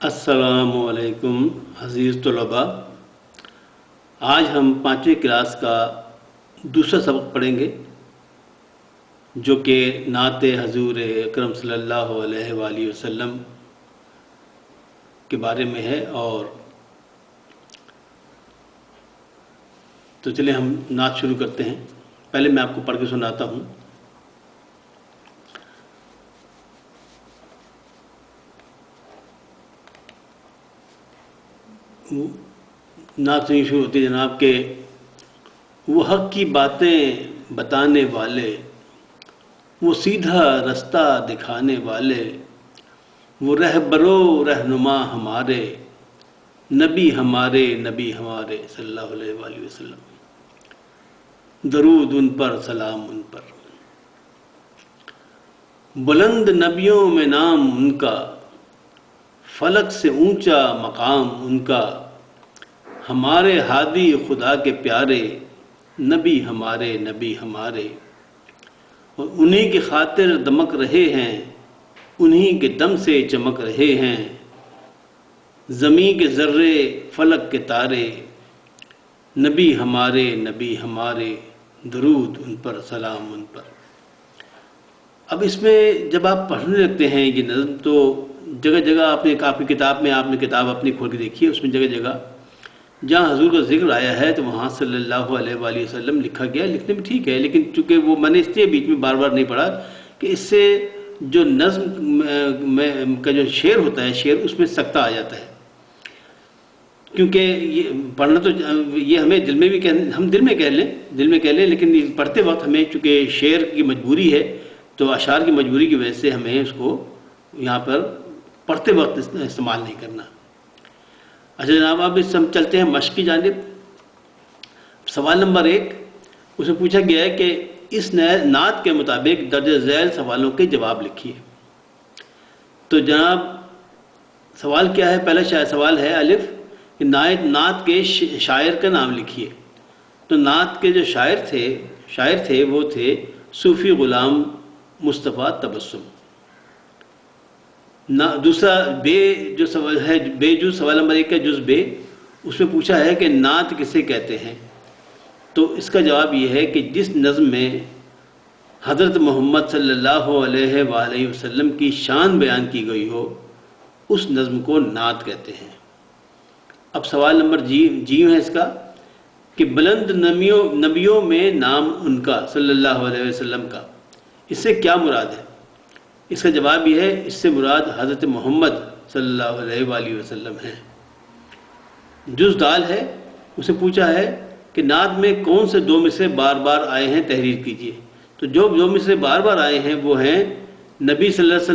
السلام علیکم عزیز طلباء، آج ہم 5ویں کلاس کا دوسرا سبق پڑھیں گے جو کہ نعت حضور اکرم صلی اللہ علیہ وآلہ وسلم کے بارے میں ہے۔ اور تو چلیں ہم نعت شروع کرتے ہیں۔ پہلے میں آپ کو پڑھ کے سناتا ہوں۔ نعت سے شروع ہوتی ہے جناب کہ وہ حق کی باتیں بتانے والے، وہ سیدھا رستہ دکھانے والے، وہ رہبر و رہنما ہمارے، نبی ہمارے صلی اللہ علیہ وآلہ وسلم، درود ان پر، سلام ان پر۔ بلند نبیوں میں نام ان کا، فلک سے اونچا مقام ان کا، ہمارے ہادی خدا کے پیارے، نبی ہمارے اور انہی کی خاطر دمک رہے ہیں، انہی کے دم سے چمک رہے ہیں، زمین کے ذرے فلک کے تارے، نبی ہمارے، درود ان پر، سلام ان پر۔ اب اس میں جب آپ پڑھنے لگتے ہیں یہ نظم تو جگہ جگہ آپ نے کافی کتاب میں آپ نے کتاب اپنی کھول کے دیکھی ہے، اس میں جگہ جگہ جہاں حضور کا ذکر آیا ہے تو وہاں صلی اللہ علیہ وآلہ وسلم لکھا گیا، لکھنے میں ٹھیک ہے، لیکن چونکہ وہ میں نے اس لیے بیچ میں بار بار نہیں پڑھا کہ اس سے جو نظم کا جو شعر ہوتا ہے، شعر اس میں سکتہ آ جاتا ہے، کیونکہ یہ پڑھنا تو یہ ہمیں دل میں بھی ہم دل میں کہہ لیں لیکن پڑھتے وقت ہمیں چونکہ شعر کی مجبوری ہے تو اشعار کی مجبوری کی وجہ سے ہمیں اس کو یہاں پر پڑھتے وقت استعمال نہیں کرنا۔ اچھا جناب، اب اس ہم چلتے ہیں مشق کی جانب۔ سوال نمبر 1 اس میں پوچھا گیا ہے کہ اس نعت کے مطابق درج ذیل سوالوں کے جواب لکھیے۔ تو جناب سوال کیا ہے؟ پہلا سوال ہے الف کہ نعت کے شاعر کا نام لکھیے۔ تو نعت کے جو شاعر تھے وہ تھے صوفی غلام مصطفیٰ تبسم۔ دوسرا بے جو سوال ہے، بے جز سوال نمبر 1 کا جز بے، اس میں پوچھا ہے کہ نعت کسے کہتے ہیں؟ تو اس کا جواب یہ ہے کہ جس نظم میں حضرت محمد صلی اللہ علیہ وآلہ وسلم کی شان بیان کی گئی ہو اس نظم کو نعت کہتے ہیں۔ اب سوال نمبر جی ہے اس کا کہ بلند نبیوں میں نام ان کا صلی اللہ علیہ وسلم کا، اس سے کیا مراد ہے؟ اس کا جواب یہ ہے اس سے مراد حضرت محمد صلی اللہ علیہ وآلہ وسلم ہیں۔ جز دال ہے، اسے پوچھا ہے کہ نعت میں کون سے 2 مصرے بار بار آئے ہیں، تحریر کیجیے۔ تو جو 2 مصرے بار بار آئے ہیں وہ ہیں نبی صلی اللہ علیہ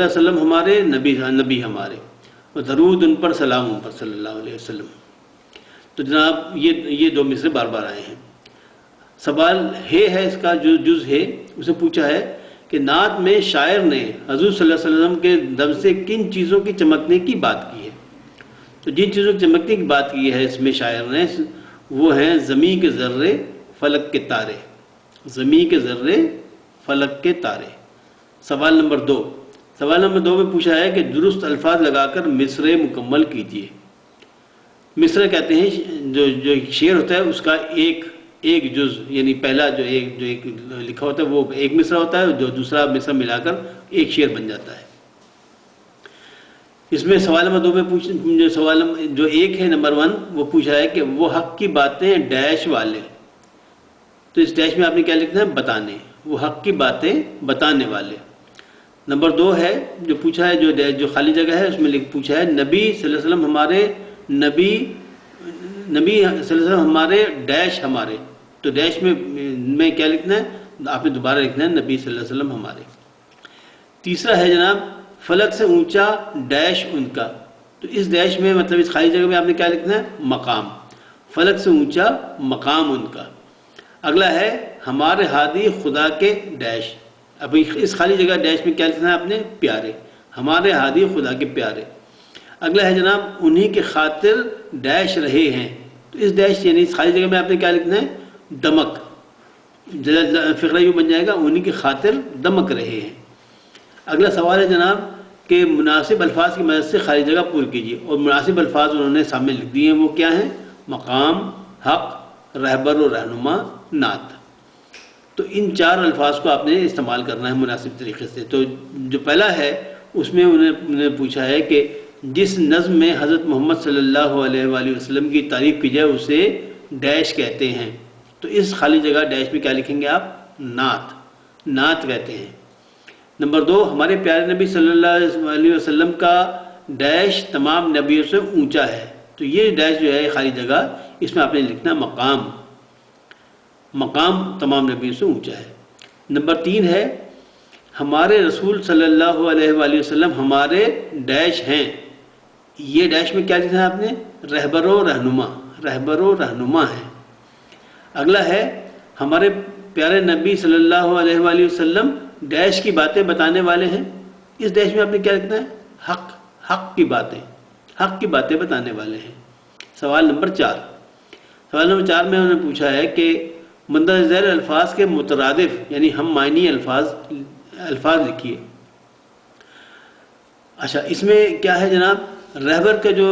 وسلم ہمارے، نبی ہمارے، اور درود ان پر، سلام ان پر صلی اللہ علیہ وسلم۔ تو جناب یہ 2 مصرے بار بار آئے ہیں۔ سوال ہے اس کا جو جز ہے، اسے پوچھا ہے کہ نعت میں شاعر نے حضور صلی اللہ علیہ وسلم کے دم سے کن چیزوں کی چمکنے کی بات کی ہے؟ تو جن چیزوں کی چمکنے کی بات کی ہے اس میں شاعر نے، وہ ہیں زمین کے ذرے فلک کے تارے، زمین کے ذرے فلک کے تارے۔ سوال نمبر 2 میں پوچھا ہے کہ درست الفاظ لگا کر مصرے مکمل کیجیے۔ مصرے کہتے ہیں جو شعر ہوتا ہے اس کا ایک جز، یعنی پہلا جو ایک لکھا ہوتا ہے وہ ایک مصرع ہوتا ہے، جو دوسرا مصرع ملا کر ایک شعر بن جاتا ہے۔ اس میں سوال نمبر 2 میں جو 1 ہے نمبر 1 وہ پوچھا ہے کہ وہ حق کی باتیں ڈیش والے۔ تو اس ڈیش میں آپ نے کیا لکھنا ہے؟ بتانے، وہ حق کی باتیں بتانے والے۔ نمبر 2 ہے جو پوچھا ہے جو خالی جگہ ہے اس میں پوچھا ہے نبی صلی اللہ علیہ وسلم ہمارے، نبی صلی اللہ علیہ وسلم ہمارے ڈیش ہمارے۔ تو ڈیش میں کیا لکھنا ہے؟ آپ نے دوبارہ لکھنا ہے نبی صلی اللہ علیہ وسلم ہمارے۔ تیسرا ہے جناب فلک سے اونچا ڈیش ان کا۔ تو اس ڈیش میں مطلب اس خالی جگہ میں آپ نے کیا لکھنا ہے؟ مقام، فلک سے اونچا مقام ان کا۔ اگلا ہے ہمارے ہادی خدا کے ڈیش۔ اب اس خالی جگہ ڈیش میں کیا لکھنا ہے آپ نے؟ پیارے، ہمارے ہادی خدا کے پیارے۔ اگلا ہے جناب انہی کے خاطر ڈیش رہے ہیں۔ تو اس ڈیش یعنی اس خالی جگہ میں آپ نے کیا لکھنا ہے؟ دمک۔ فقرہ یوں بن جائے گا انہی کی خاطر دمک رہے ہیں۔ اگلا سوال ہے جناب کہ مناسب الفاظ کی مدد سے خالی جگہ پور کیجیے، اور مناسب الفاظ انہوں نے سامنے لکھ دیے ہیں، وہ کیا ہیں؟ مقام، حق، رہبر و رہنما، نعت۔ تو ان 4 الفاظ کو آپ نے استعمال کرنا ہے مناسب طریقے سے۔ تو جو پہلا ہے اس میں انہوں نے پوچھا ہے کہ جس نظم میں حضرت محمد صلی اللہ علیہ وآلہ وسلم کی تعریف کی جائے اسے ڈیش کہتے ہیں۔ تو اس خالی جگہ ڈیش میں کیا لکھیں گے آپ؟ نعت، نعت کہتے ہیں۔ نمبر 2، ہمارے پیارے نبی صلی اللہ علیہ وسلم کا ڈیش تمام نبیوں سے اونچا ہے۔ تو یہ ڈیش جو ہے خالی جگہ، اس میں آپ نے لکھنا مقام، مقام تمام نبیوں سے اونچا ہے۔ نمبر 3 ہے ہمارے رسول صلی اللہ علیہ وآلہ وسلم ہمارے ڈیش ہیں۔ یہ ڈیش میں کیا لکھنا ہے آپ نے؟ رہبر و رہنما، رہبر و رہنما ہے۔ اگلا ہے ہمارے پیارے نبی صلی اللہ علیہ وآلہ وسلم ڈیش کی باتیں بتانے والے ہیں۔ اس ڈیش میں آپ نے کیا لکھنا ہے؟ حق، حق کی باتیں، حق کی باتیں بتانے والے ہیں۔ سوال نمبر 4، سوال نمبر 4 میں انہوں نے پوچھا ہے کہ مندرجہ ذیل الفاظ کے مترادف یعنی ہم معنی الفاظ لکھیے۔ اچھا، اس میں کیا ہے جناب؟ رہبر کا جو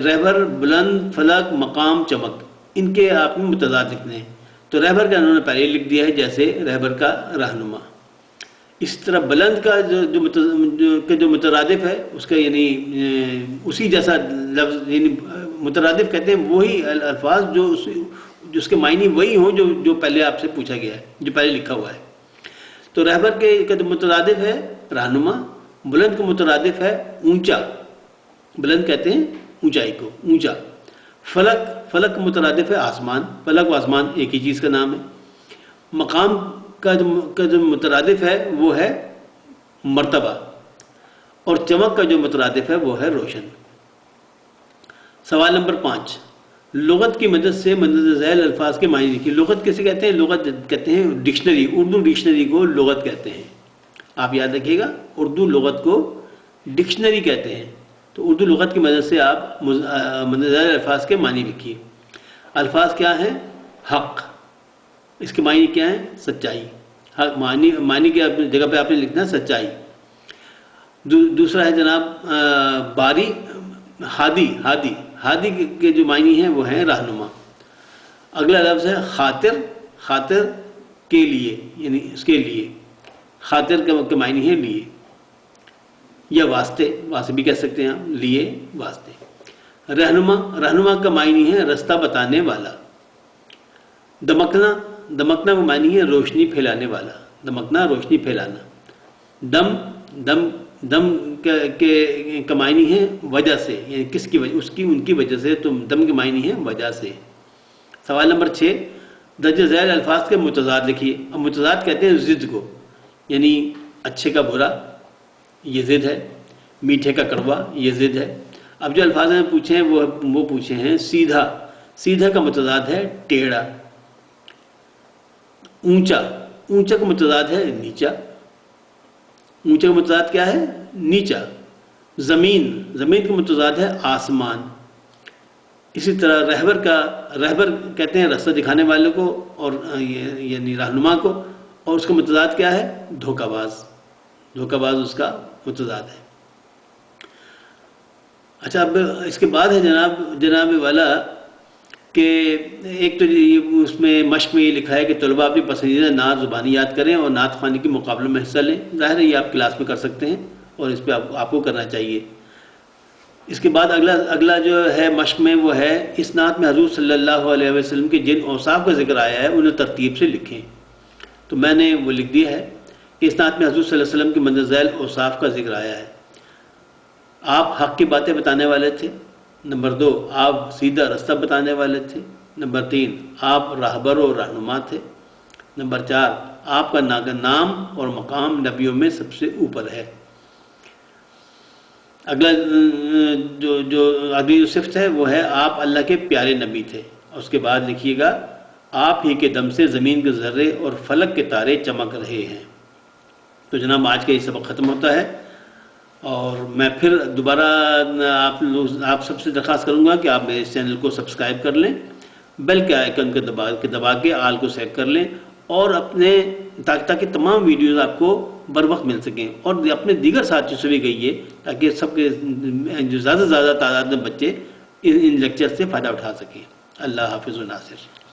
رہبر، بلند، فلک، مقام، چمک، ان کے آپ نے متضاد لکھنے ہیں۔ تو رہبر کا انہوں نے پہلے لکھ دیا ہے، جیسے رہبر کا رہنما۔ اس طرح بلند کا جو مترادف ہے اس کا یعنی اسی جیسا لفظ، یعنی مترادف کہتے ہیں وہی الفاظ جو اس کے معنی وہی ہوں جو پہلے آپ سے پوچھا گیا ہے، جو پہلے لکھا ہوا ہے۔ تو رہبر کا جو مترادف ہے رہنما، بلند کا مترادف ہے اونچا، بلند کہتے ہیں اونچائی کو، اونچا۔ فلک، فلک کا مترادف ہے آسمان، فلک و آسمان ایک ہی چیز کا نام ہے۔ مقام کا جو مترادف ہے وہ ہے مرتبہ، اور چمک کا جو مترادف ہے وہ ہے روشن۔ سوال نمبر 5، لغت کی مدد سے مندرجہ ذیل الفاظ کے معنی لکھیے۔ لغت کیسے کہتے ہیں؟ لغت کہتے ہیں ڈکشنری، اردو ڈکشنری کو لغت کہتے ہیں۔ آپ یاد رکھیے گا، اردو لغت کو ڈکشنری کہتے ہیں۔ تو اردو لغت کی مدد سے آپ مندرجہ ذیل الفاظ کے معنی لکھیے۔ الفاظ کیا ہیں؟ حق، اس کے معنی کیا ہیں؟ سچائی۔ حق معنی کی جگہ پہ آپ نے لکھنا ہے سچائی۔ دوسرا ہے جناب باری، ہادی، ہادی، ہادی کے جو معنی ہیں وہ ہیں رہنما۔ اگلا لفظ ہے خاطر، خاطر کے لیے یعنی اس کے لیے، خاطر کے معنی ہے لیے، یا واسطے، واسطے بھی کہہ سکتے ہیں آپ، لیے، واسطے۔ رہنما، رہنما کا معنی ہے رستہ بتانے والا۔ دمکنا، دمکنا کا معنی ہے روشنی پھیلانے والا، دمکنا روشنی پھیلانا۔ دم، دم، دم کے معنی ہے وجہ سے، یعنی کس کی وجہ، اس کی، ان کی وجہ سے، تو دم کے معنی ہے وجہ سے۔ سوال نمبر 6، درج ذیل الفاظ کے متضاد لکھیے۔ اب متضاد کہتے ہیں ضد کو، یعنی اچھے کا برا یہ ضد ہے، میٹھے کا کڑوا یہ ضد ہے۔ اب جو الفاظ میں پوچھے ہیں وہ پوچھے ہیں سیدھا، سیدھا کا متضاد ہے ٹیڑھا۔ اونچا، اونچا کا متضاد ہے نیچا، اونچا کا متضاد کیا ہے؟ نیچا۔ زمین، زمین کا متضاد ہے آسمان۔ اسی طرح رہبر کا، رہبر کہتے ہیں رستہ دکھانے والے کو، اور یعنی رہنما کو، اور اس کا متضاد کیا ہے؟ دھوکہ باز، دھوکہ باز اس کا متضاد ہے۔ اچھا، اب اس کے بعد ہے جناب والا کہ ایک تو اس میں مشق میں یہ لکھا ہے کہ طلباء اپنی پسندیدہ نعت زبانی یاد کریں اور نعت خوانی کے مقابلوں میں حصہ لیں۔ ظاہر ہے یہ آپ کلاس میں کر سکتے ہیں اور اس پہ آپ کو کرنا چاہیے۔ اس کے بعد اگلا جو ہے مشق میں وہ ہے اس نعت میں حضور صلی اللہ علیہ وسلم کے جن اوصاف کا ذکر آیا ہے انہیں ترتیب سے لکھیں۔ تو میں نے وہ لکھ دیا ہے کہ اس نعت میں حضور صلی اللہ علیہ وسلم کے مندرجہ ذیل اوصاف کا ذکر آیا ہے۔ آپ حق کی باتیں بتانے والے تھے۔ نمبر 2، آپ سیدھا رستہ بتانے والے تھے۔ نمبر 3، آپ راہبر و رہنما تھے۔ نمبر 4، آپ کا نام اور مقام نبیوں میں سب سے اوپر ہے۔ اگلا جو اگلی صفت ہے وہ ہے آپ اللہ کے پیارے نبی تھے، اور اس کے بعد لکھیے گا آپ ہی کے دم سے زمین کے ذرے اور فلک کے تارے چمک رہے ہیں۔ تو جناب آج کا یہ سبق ختم ہوتا ہے، اور میں پھر دوبارہ آپ سب سے درخواست کروں گا کہ آپ میرے اس چینل کو سبسکرائب کر لیں، بیل کے آئیکن کو دبا کے آل کو سیٹ کر لیں، اور اپنے تاکہ تمام ویڈیوز آپ کو بر وقت مل سکیں، اور اپنے دیگر ساتھیوں سے بھی کہیے تاکہ سب کے جو زیادہ سے زیادہ تعداد میں بچے ان لیکچر سے فائدہ اٹھا سکیں۔ اللہ حافظ و ناصر۔